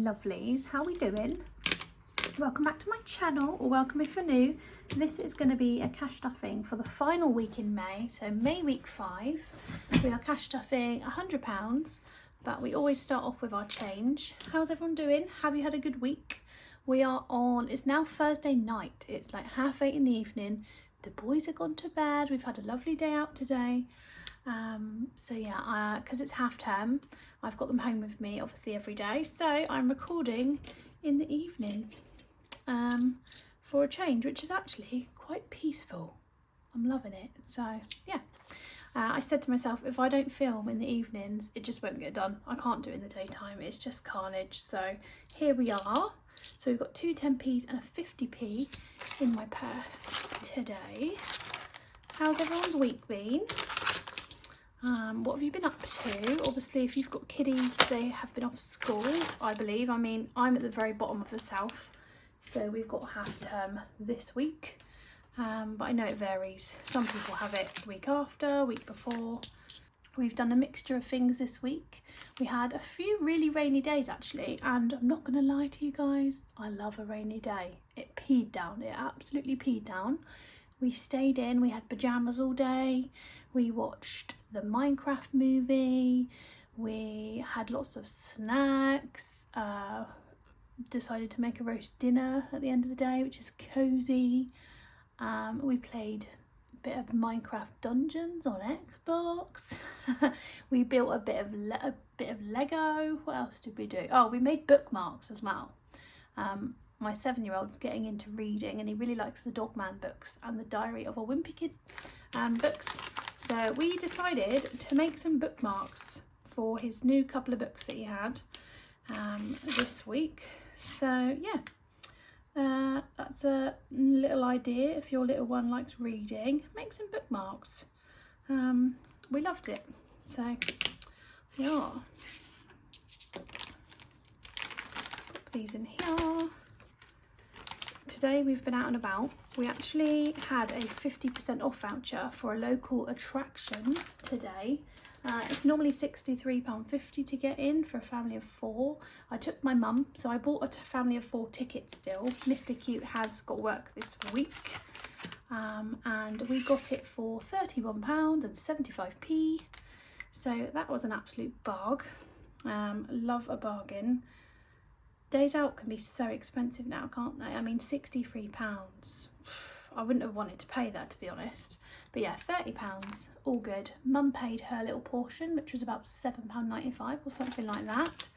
lovelies, how are we doing? Welcome back to my channel, or welcome if you're new. This is going to be a cash stuffing for the final week in May, so May week 5. We are cash stuffing £100, but we always start off with our change. How's everyone doing? Have you had a good week? We are on, it's now Thursday night, it's like 8:30 in the evening. The boys have gone to bed, we've had a lovely day out today. So yeah, because it's half term, I've got them home with me obviously every day, so I'm recording in the evening for a change, which is actually quite peaceful. I'm loving it. So yeah, I said to myself, if I don't film in the evenings, it just won't get done. I can't do it in the daytime, it's just carnage. So here we are. So we've got two 10p's and a 50p in my purse today. How's everyone's week been? What have you been up to? Obviously, if you've got kiddies, they have been off school, I believe. I mean, I'm at the very bottom of the south, so we've got half term this week. But I know it varies. Some people have it the week after, week before. We've done a mixture of things this week. We had a few really rainy days actually, and I'm not going to lie to you guys, I love a rainy day. It peed down, it absolutely peed down. We stayed in, we had pyjamas all day, we watched the Minecraft movie, we had lots of snacks, decided to make a roast dinner at the end of the day, which is cosy. We played a bit of Minecraft Dungeons on Xbox. We built a bit of Lego. What else did we do? Oh, we made bookmarks as well. My 7-year-old's getting into reading and he really likes the Dogman books and the Diary of a Wimpy Kid books. So we decided to make some bookmarks for his new couple of books that he had this week. So yeah, that's a little idea. If your little one likes reading, make some bookmarks. We loved it. So yeah, put these in here. Today we've been out and about. We actually had a 50% off voucher for a local attraction today. It's normally £63.50 to get in for a family of 4. I took my mum, so I bought a family of 4 ticket still. Mr. Cute has got work this week, and we got it for £31.75. So that was an absolute barg. Love a bargain. Days out can be so expensive now, can't they? I mean, £63. I wouldn't have wanted to pay that, to be honest. But yeah, £30, all good. Mum paid her little portion, which was about £7.95 or something like that.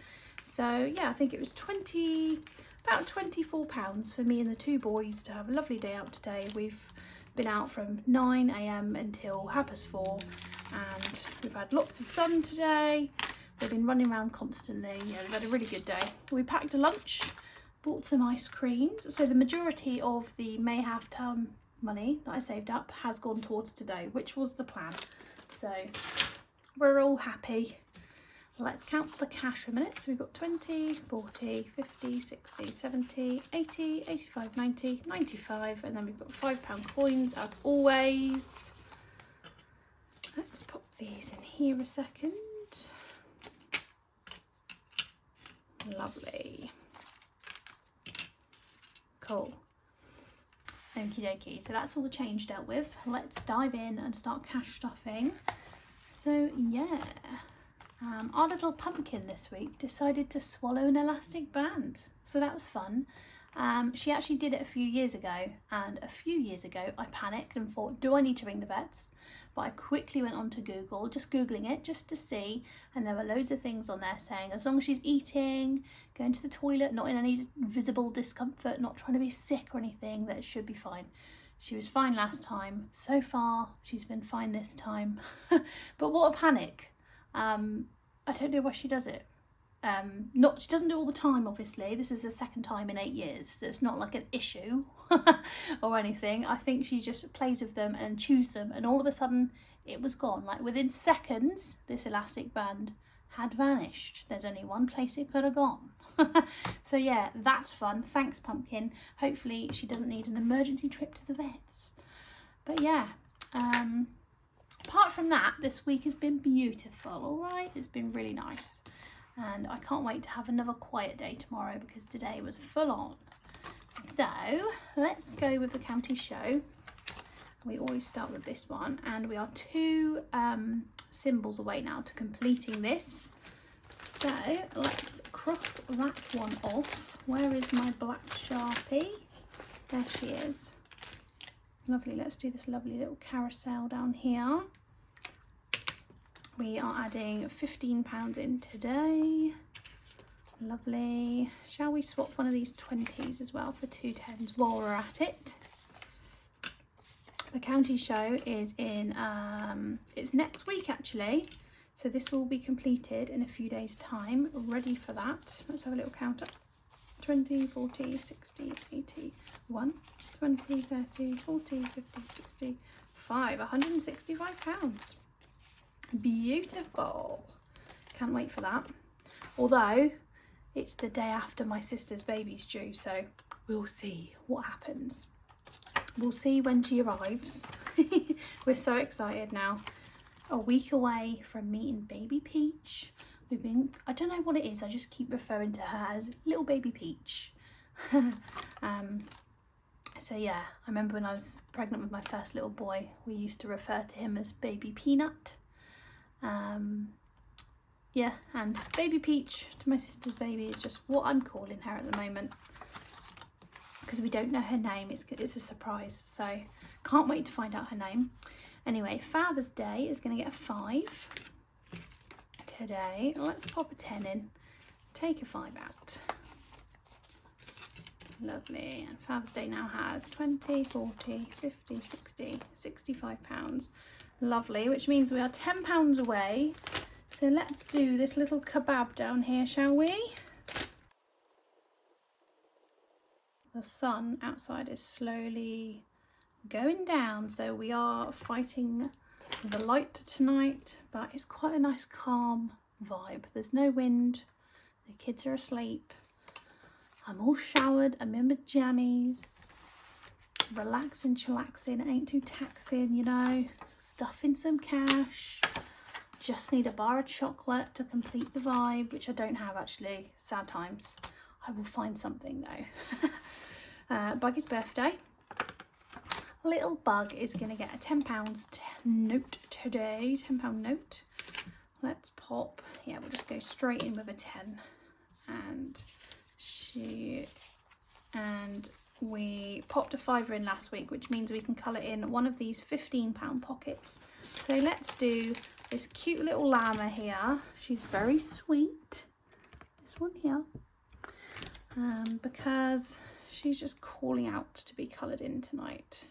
So yeah, I think it was about £24 for me and the 2 boys to have a lovely day out today. We've been out from 9 AM until 4:30, and we've had lots of sun today. They've been running around constantly. Yeah, they've had a really good day. We packed a lunch, bought some ice creams. So the majority of the May half term money that I saved up has gone towards today, which was the plan. So we're all happy. Let's count the cash a minute. So we've got 20, 40, 50, 60, 70, 80, 85, 90, 95, and then we've got £5 coins as always. Let's pop these in here a second. Lovely. Cool. Okie dokie. So that's all the change dealt with. Let's dive in and start cash stuffing. So yeah, our little pumpkin this week decided to swallow an elastic band. So that was fun. She actually did it a few years ago, and a few years ago I panicked and thought, do I need to ring the vets? But I quickly went on to Google, just Googling it just to see, and there were loads of things on there saying as long as she's eating, going to the toilet, not in any visible discomfort, not trying to be sick or anything, that it should be fine. She was fine last time. So far, she's been fine this time. But what a panic. I don't know why she does it. She doesn't do it all the time, obviously. This is the second time in 8 years, so it's not like an issue or anything. I think she just plays with them and chews them, and all of a sudden it was gone. Like within seconds, this elastic band had vanished. There's only one place it could have gone. So yeah, that's fun. Thanks, Pumpkin. Hopefully she doesn't need an emergency trip to the vets. But yeah, apart from that, this week has been beautiful, all right? It's been really nice. and I can't wait to have another quiet day tomorrow because today was full on. So let's go with the county show. We always start with this one, and we are 2 symbols away now to completing this. So let's cross that one off. Where is my black Sharpie? There she is. Lovely. Let's do this lovely little carousel down here. We are adding £15 in today. Lovely. Shall we swap one of these 20s as well for 2 10s while we're at it? The county show is in, it's next week actually. So this will be completed in a few days' time. Ready for that. Let's have a little counter. 20, 40, 60, 80, 1, 20, 30, 40, 50, 60, 5, £165. Beautiful. Can't wait for that. Although it's the day after my sister's baby's due, so we'll see what happens. We'll see when she arrives. We're so excited now. A week away from meeting baby Peach. I don't know what it is, I just keep referring to her as little baby Peach. So yeah, I remember when I was pregnant with my first little boy, we used to refer to him as baby Peanut. Yeah, and baby Peach to my sister's baby is just what I'm calling her at the moment, because we don't know her name. It's a surprise, so can't wait to find out her name. Anyway, Father's Day is going to get a 5 today. Let's pop a 10 in, take a 5 out. Lovely. And Father's Day now has 20, 40, 50, 60, £65. Lovely, which means we are £10 away. So let's do this little kebab down here, shall we? The sun outside is slowly going down, so we are fighting the light tonight, but it's quite a nice calm vibe. There's no wind, the kids are asleep, I'm all showered, I'm in my jammies, relaxing, chillaxing, it ain't too taxing, you know, stuffing some cash. Just need a bar of chocolate to complete the vibe, which I don't have actually, sad times. I will find something though. Buggy's birthday. Little Bug is going to get a £10 note today, £10 note. Let's pop, yeah, we'll just go straight in with a 10. And we popped a £5 in last week, which means we can colour in one of these £15 pockets. So let's do this cute little llama here. She's very sweet, this one here, because she's just calling out to be coloured in tonight.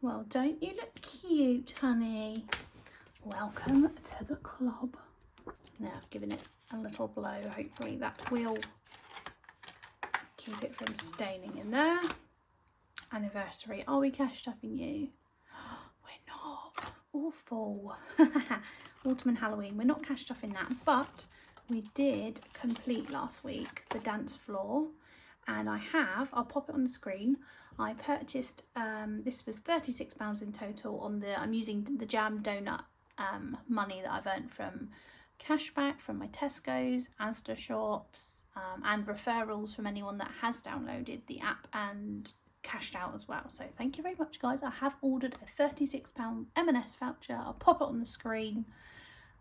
Well, don't you look cute, honey? Welcome to the club. Now I've given it a little blow. Hopefully that will keep it from staining in there. Anniversary. Are we cash stuffing you? We're not. Awful. Autumn and Halloween. We're not cash stuffing that, but we did complete last week the dance floor, and I'll pop it on the screen. I purchased, this was £36 in total on I'm using the Jam Doughnut money that I've earned from Cashback, from my Tesco's, Insta shops, and referrals from anyone that has downloaded the app and cashed out as well. So thank you very much, guys. I have ordered a £36 M&S voucher. I'll pop it on the screen.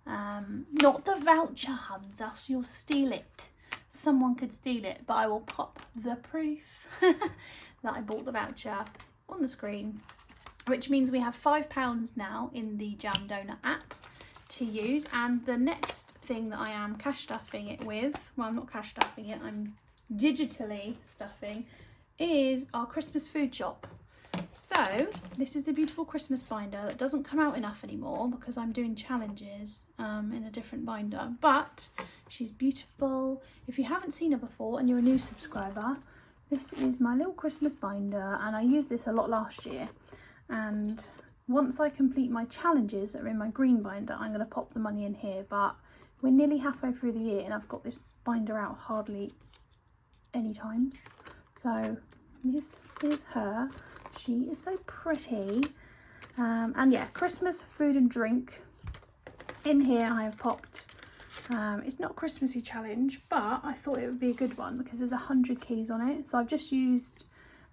Not the voucher, huns, else you'll steal it. Someone could steal it, but I will pop the proof that I bought the voucher on the screen, which means we have £5 now in the Jam Doughnut app to use. And the next thing that I am cash stuffing it with, well, I'm not cash stuffing it, I'm digitally stuffing, is our Christmas food shop. So this is the beautiful Christmas binder that doesn't come out enough anymore because I'm doing challenges in a different binder, but she's beautiful. If you haven't seen her before and you're a new subscriber, this is my little Christmas binder, and I used this a lot last year. And once I complete my challenges that are in my green binder, I'm going to pop the money in here, but we're nearly halfway through the year and I've got this binder out hardly any times. So this is her. She is so pretty. And yeah, Christmas food and drink. In here I have popped, it's not a Christmassy challenge, but I thought it would be a good one because there's 100 keys on it. So I've just used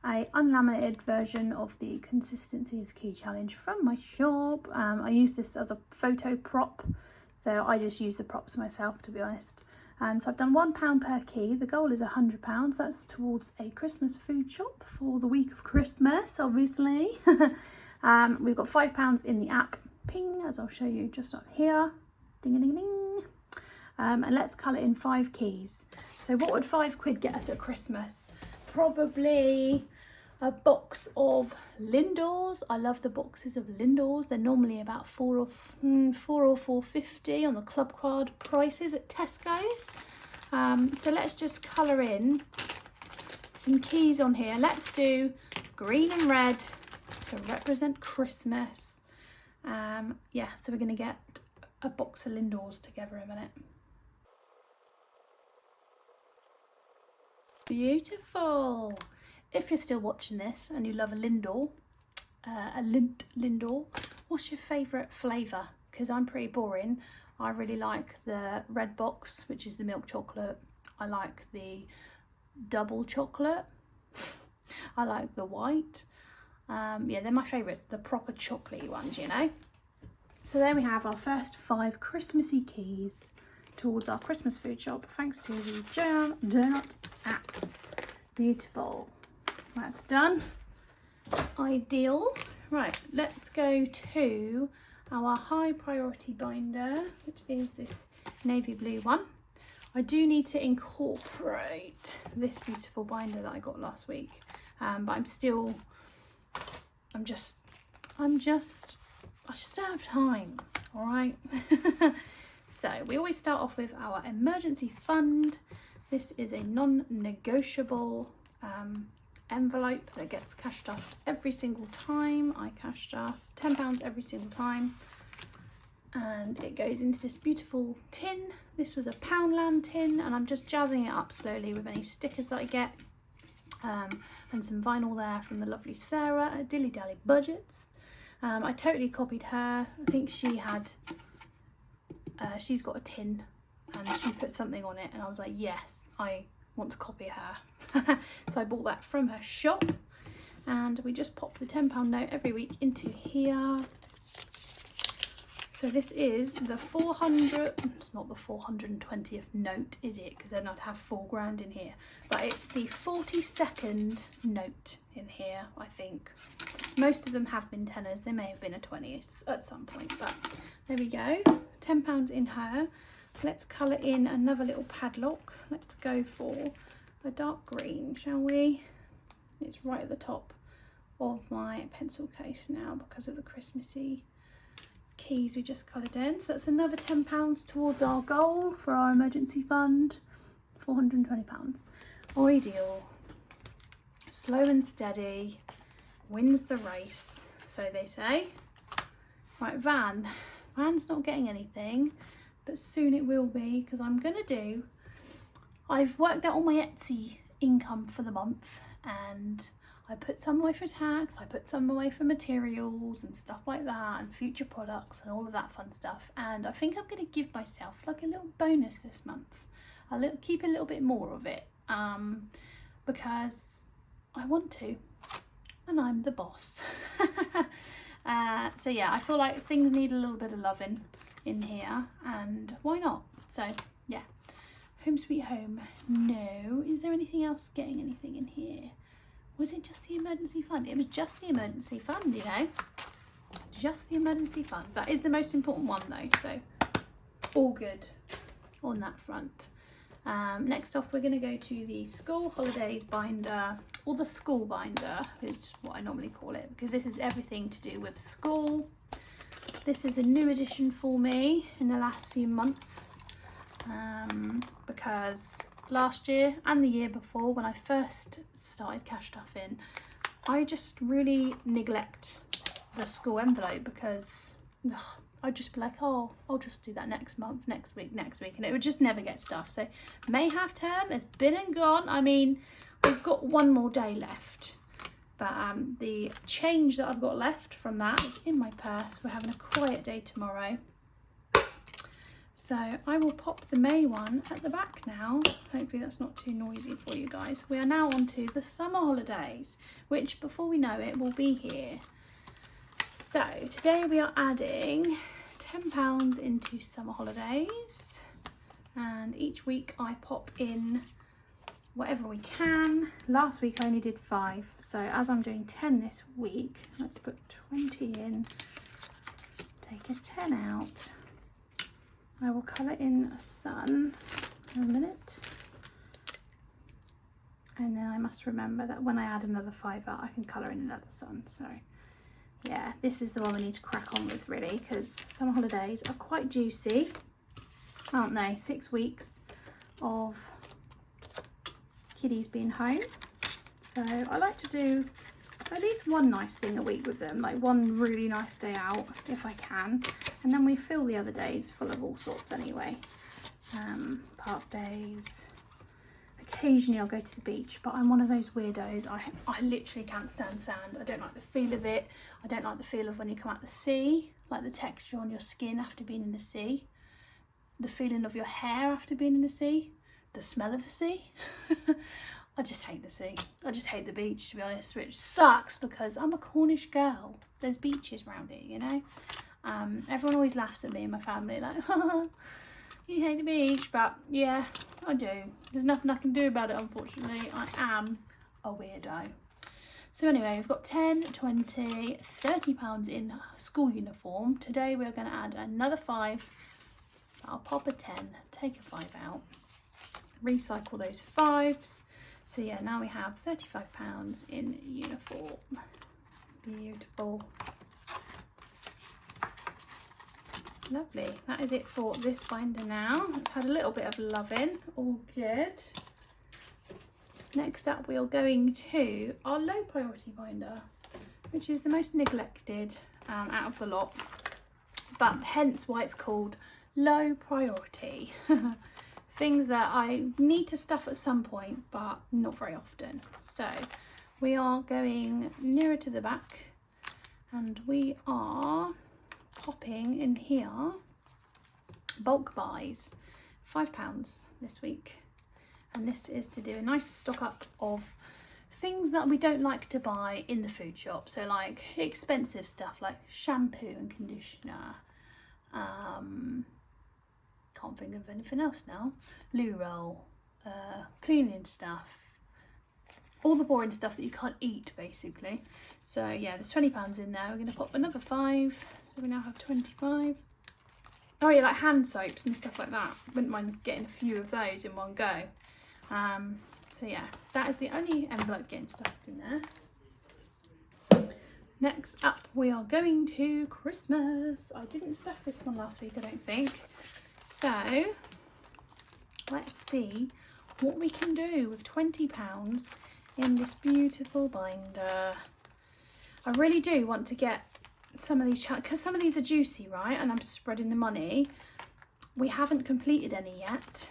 a unlaminated version of the Consistency is Key challenge from my shop. I use this as a photo prop, so I just use the props myself, to be honest. So I've done £1 per key. The goal is £100. That's towards a Christmas food shop for the week of Christmas, obviously. We've got £5 in the app. Ping, as I'll show you just up here. Ding a ding ding. And let's colour in 5 keys. So what would £5 get us at Christmas? Probably a box of Lindors. I love the boxes of Lindors. They're normally about £4 or £4.50 on the club card prices at Tesco's. So let's just colour in some keys on here. Let's do green and red to represent Christmas. Yeah, so we're going to get a box of Lindors together in a minute. Beautiful. If you're still watching this and you love a Lindor, Lindor, what's your favourite flavour? Because I'm pretty boring. I really like the red box, which is the milk chocolate. I like the double chocolate. I like the white. Yeah, they're my favourites, the proper chocolatey ones, you know. So there we have our first 5 Christmassy keys towards our Christmas food shop, thanks to the Jam Doughnut app. Beautiful. That's done. Ideal. Right, let's go to our high priority binder, which is this navy blue one. I do need to incorporate this beautiful binder that I got last week, but I just don't have time, all right? So we always start off with our emergency fund. This is a non-negotiable envelope that gets cash stuffed every single time. I cash stuff £10 every single time, and it goes into this beautiful tin. This was a Poundland tin, and I'm just jazzing it up slowly with any stickers that I get, and some vinyl there from the lovely Sarah at Dilly Dally Budgets. I totally copied her. I think she had she's got a tin and she put something on it, and I was like, yes, I want to copy her. So I bought that from her shop, and we just pop the £10 note every week into here. So this is the 400, it's not the 420th note, is it? Because then I'd have £4 in here. But it's the 42nd note in here, I think. Most of them have been tenors. They may have been a 20 at some point, but there we go. £10 in her. Let's colour in another little padlock. Let's go for a dark green, shall we? It's right at the top of my pencil case now because of the Christmassy keys we just coloured in. So that's another £10 towards our goal for our emergency fund. £420. Ideal. Slow and steady wins the race, so they say. Right, Van's not getting anything, but soon it will be, because I've worked out all my Etsy income for the month, and I put some away for tax, I put some away for materials and stuff like that, and future products and all of that fun stuff. And I think I'm going to give myself like a little bonus this month. I'll keep a little bit more of it, because I want to, and I'm the boss. So yeah, I feel like things need a little bit of loving in here, and why not? So yeah, home sweet home. No, is there anything else getting anything in here? Was it just the emergency fund? It was just the emergency fund, you know, just the emergency fund. That is the most important one though, so all good on that front. Next off, we're going to go to the school holidays binder, or the school binder is what I normally call it, because this is everything to do with school. This is a new addition for me in the last few months, because last year and the year before, when I first started cash stuffing, I just really neglect the school envelope, because I'd just be like, oh, I'll just do that next month, next week, and it would just never get stuffed. So May half term has been and gone. I mean, we've got one more day left, but the change that I've got left from that is in my purse. We're having a quiet day tomorrow, So I will pop the May one at the back now. Hopefully that's not too noisy for you guys. We are now on to the summer holidays, which before we know it will be here. So today we are adding £10 into summer holidays, and each week I pop in whatever we can. Last week I only did 5, so as I'm doing 10 this week, let's put 20 in, take a 10 out. I will colour in a sun in a minute, and then I must remember that when I add another 5 out I can colour in another sun. So yeah, this is the one we need to crack on with really, because summer holidays are quite juicy, aren't they? 6 weeks of kiddies being home, so I like to do at least one nice thing a week with them, like one really nice day out if I can, and then we fill the other days full of all sorts anyway. Park days, occasionally I'll go to the beach, but I'm one of those weirdos. I literally can't stand sand. I don't like the feel of it. I don't like the feel of when you come out the sea, like the texture on your skin after being in the sea, the feeling of your hair after being in the sea, the smell of the sea. I just hate the sea. I just hate the beach, to be honest, which sucks because I'm a Cornish girl. There's beaches around here, you know. Everyone always laughs at me and my family, like, you hate the beach, but yeah, I do. There's nothing I can do about it, unfortunately. I am a weirdo. So anyway, we've got 10, 20, £30 in school uniform. Today we're going to add another 5. I'll pop a 10, take a 5 out, recycle those 5s. So yeah, now we have £35 in uniform. Beautiful. Lovely. That is it for this binder now. It's had a little bit of loving. All good. Next up, we are going to our low priority binder, which is the most neglected out of the lot, but hence why it's called low priority. Things that I need to stuff at some point, but not very often. So we are going nearer to the back, and we are popping in here bulk buys, £5 this week, and this is to do a nice stock up of things that we don't like to buy in the food shop. So like expensive stuff like shampoo and conditioner, can't think of anything else now, loo roll, cleaning stuff, all the boring stuff that you can't eat basically. So yeah, there's £20 in there. We're going to pop another 5, so we now have 25. Oh yeah, like hand soaps and stuff like that. Wouldn't mind getting a few of those in one go. So yeah, that is the only envelope getting stuffed in there. Next up, we are going to Christmas. I didn't stuff this one last week, I don't think. So let's see what we can do with £20 in this beautiful binder. I really do want to get some of these, because some of these are juicy, right? And I'm spreading the money. We haven't completed any yet.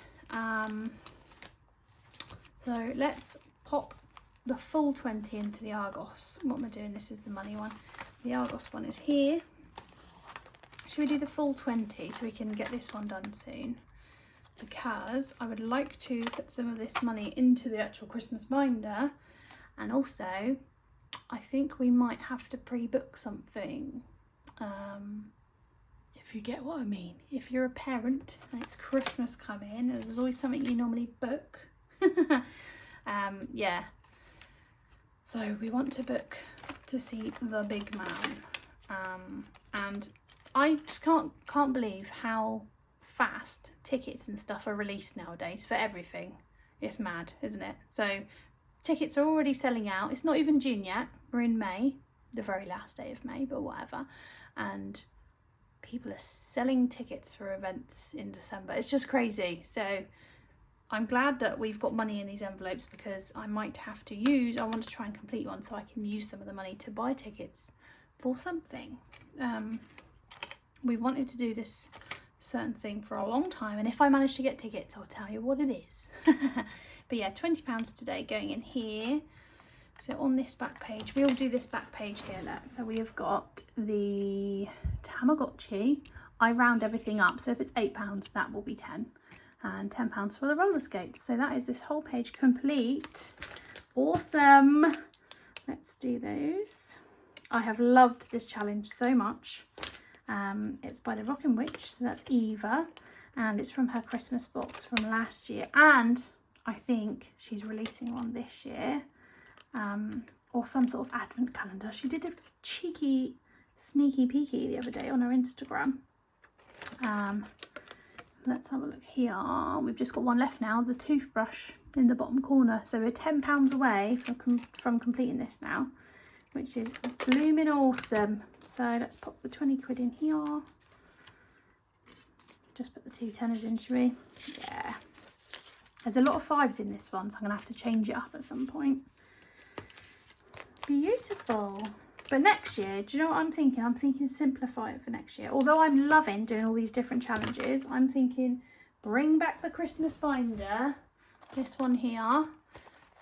So let's pop the full 20 into the Argos. What am I doing? This is the money one. The Argos one is here. Should we do the full 20 so we can get this one done soon? Because I would like to put some of this money into the actual Christmas binder, and also I think we might have to pre-book something, if you get what I mean. If you're a parent and it's Christmas coming, and there's always something you normally book. Yeah, so we want to book to see the big man, and I just can't believe how fast tickets and stuff are released nowadays for everything. It's mad, isn't it? So tickets are already selling out. It's not even June yet. We're in May, the very last day of May, but whatever. And people are selling tickets for events in December. It's just crazy. So I'm glad that we've got money in these envelopes, because I might have to I want to try and complete one so I can use some of the money to buy tickets for something. We've wanted to do this certain thing for a long time, and if I manage to get tickets, I'll tell you what it is. But yeah, £20 today going in here. So on this back page, we'll do this back page here. Look. So we have got the Tamagotchi I round everything up. So if it's £8, that will be 10, and £10 for the roller skates. So that is this whole page complete. Awesome. Let's do those. I have loved this challenge so much. It's by the Rockin' Witch, so that's Eva, and it's from her Christmas box from last year, and I think she's releasing one this year, or some sort of advent calendar. She did a cheeky sneaky peeky the other day on her Instagram. Let's have a look here. We've just got one left now, the toothbrush in the bottom corner, so we're £10 away from completing this now, which is blooming awesome. So let's pop the 20 quid in here. Just put the 2 tenors in, shall we? Yeah. There's a lot of 5s in this one, so I'm going to have to change it up at some point. Beautiful. But next year, do you know what I'm thinking? I'm thinking simplify it for next year. Although I'm loving doing all these different challenges, I'm thinking bring back the Christmas binder, this one here,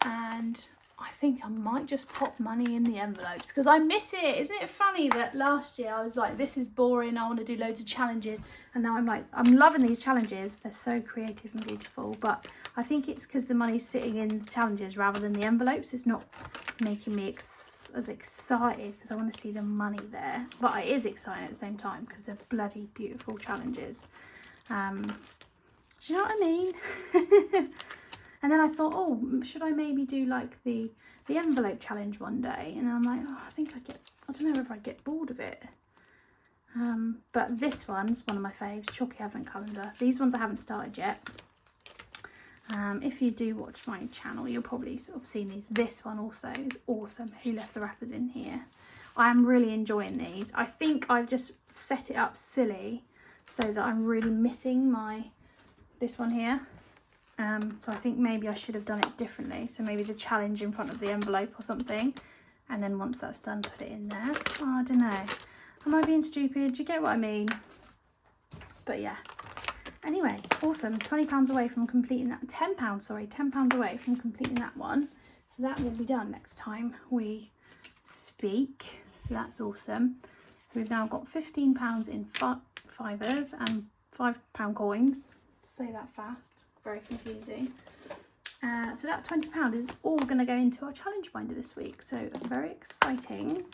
and I think I might just pop money in the envelopes because I miss it. Isn't it funny that last year I was like, this is boring, I want to do loads of challenges, and now I'm like, I'm loving these challenges. They're so creative and beautiful, but I think it's because the money's sitting in the challenges rather than the envelopes. It's not making me as excited because I want to see the money there, but it is exciting at the same time because they're bloody beautiful challenges. Do you know what I mean? And then I thought, oh, should I maybe do like the envelope challenge one day? And I'm like, oh, I don't know if I'd get bored of it. But this one's one of my faves, Chalky Advent Calendar. These ones I haven't started yet. If you do watch my channel, you'll probably sort of seen these. This one also is awesome. Who Left the Wrappers in Here? I am really enjoying these. I think I've just set it up silly so that I'm really missing this one here. So I think maybe I should have done it differently. So maybe the challenge in front of the envelope or something. And then once that's done, put it in there. Oh, I don't know. Am I being stupid? Do you get what I mean? But yeah. Anyway, awesome. £20 away from completing that. £10, sorry. £10 away from completing that one. So that will be done next time we speak. So that's awesome. So we've now got £15 in fivers and £5 coins. Say that fast. Very confusing. So that £20 is all going to go into our challenge binder this week, so very exciting.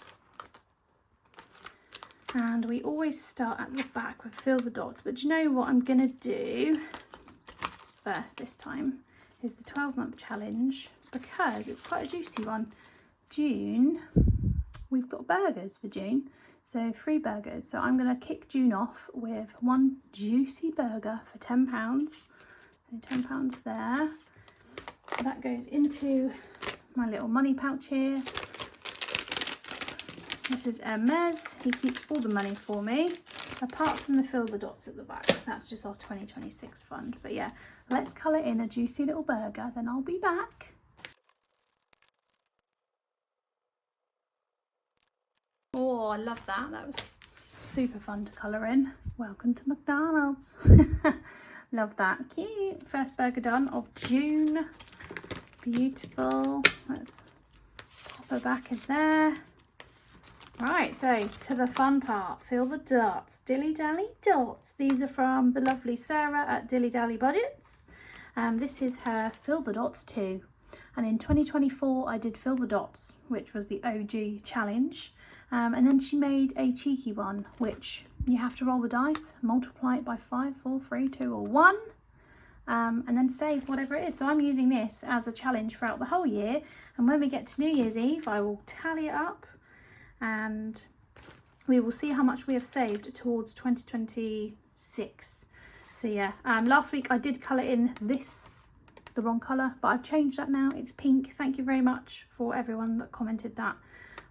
And we always start at the back with fill the dots, but do you know what I'm going to do first this time is the 12-month challenge, because it's quite a juicy one. June, we've got burgers for June, so 3 burgers. So I'm going to kick June off with one juicy burger for £10. So £10 there. That goes into my little money pouch here. This is Hermes. He keeps all the money for me, apart from the fill the dots at the back. That's just our 2026 fund. But yeah, let's colour in a juicy little burger, then I'll be back. Oh, I love that. That was super fun to colour in. Welcome to McDonald's. Love that. Cute. First burger done of June. Beautiful. Let's pop her back in there. Right, so to the fun part. Fill the dots. Dilly Dally Dots. These are from the lovely Sarah at Dilly Dally Budgets. This is her Fill the Dots 2. And in 2024 I did Fill the Dots, which was the OG challenge. And then she made a cheeky one, which you have to roll the dice, multiply it by 5, 4, 3, 2 or 1, and then save whatever it is. So I'm using this as a challenge throughout the whole year, and when we get to New Year's Eve I will tally it up and we will see how much we have saved towards 2026. So yeah, last week I did colour in the wrong colour, but I've changed that now. It's pink. Thank you very much for everyone that commented that.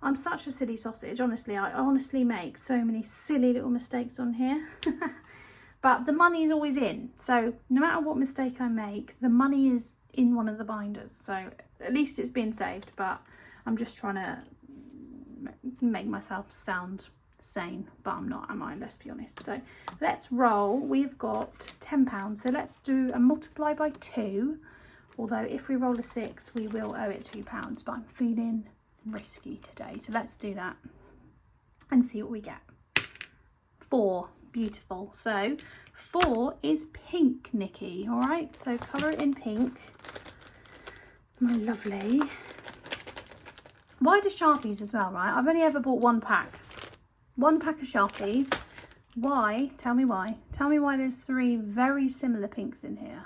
I'm such a silly sausage, honestly. I honestly make so many silly little mistakes on here. But the money is always in. So no matter what mistake I make, the money is in one of the binders. So at least it's been saved, but I'm just trying to make myself sound sane. But I'm not, am I? Let's be honest. So let's roll. We've got £10. So let's do a multiply by 2. Although if we roll a 6, we will owe it £2. But I'm feeling risky today, so let's do that and see what we get. 4. beautiful. So 4 is pink, Nikki. All right, so colour it in pink, my lovely. Why do Sharpies as well, right? I've only ever bought one pack of Sharpies. Why? Tell me why. Tell me why there's 3 very similar pinks in here.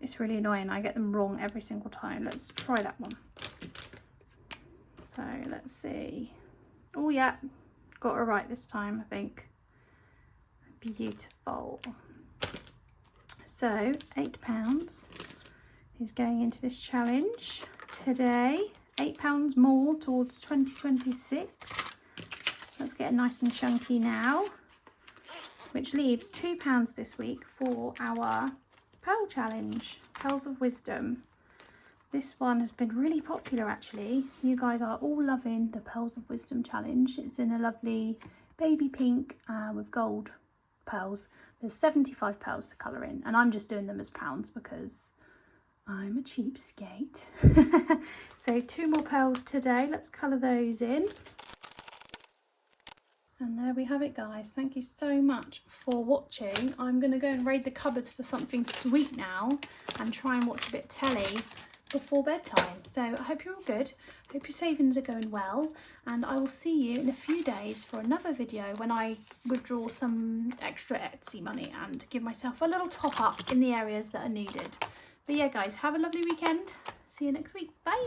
It's really annoying. I get them wrong every single time. Let's try that one. So let's see. Oh yeah, got it right this time, I think. Beautiful. So £8 is going into this challenge today. £8 more towards 2026. Let's get it nice and chunky now, which leaves £2 this week for our Pearl Challenge, Pearls of Wisdom. This one has been really popular actually. You guys are all loving the Pearls of Wisdom challenge. It's in a lovely baby pink with gold pearls. There's 75 pearls to colour in, and I'm just doing them as pounds because I'm a cheapskate. So 2 more pearls today. Let's colour those in. And there we have it, guys. Thank you so much for watching. I'm going to go and raid the cupboards for something sweet now and try and watch a bit of telly before bedtime. So I hope you're all good. I hope your savings are going well. And I will see you in a few days for another video when I withdraw some extra Etsy money and give myself a little top up in the areas that are needed. But yeah, guys, have a lovely weekend. See you next week. Bye.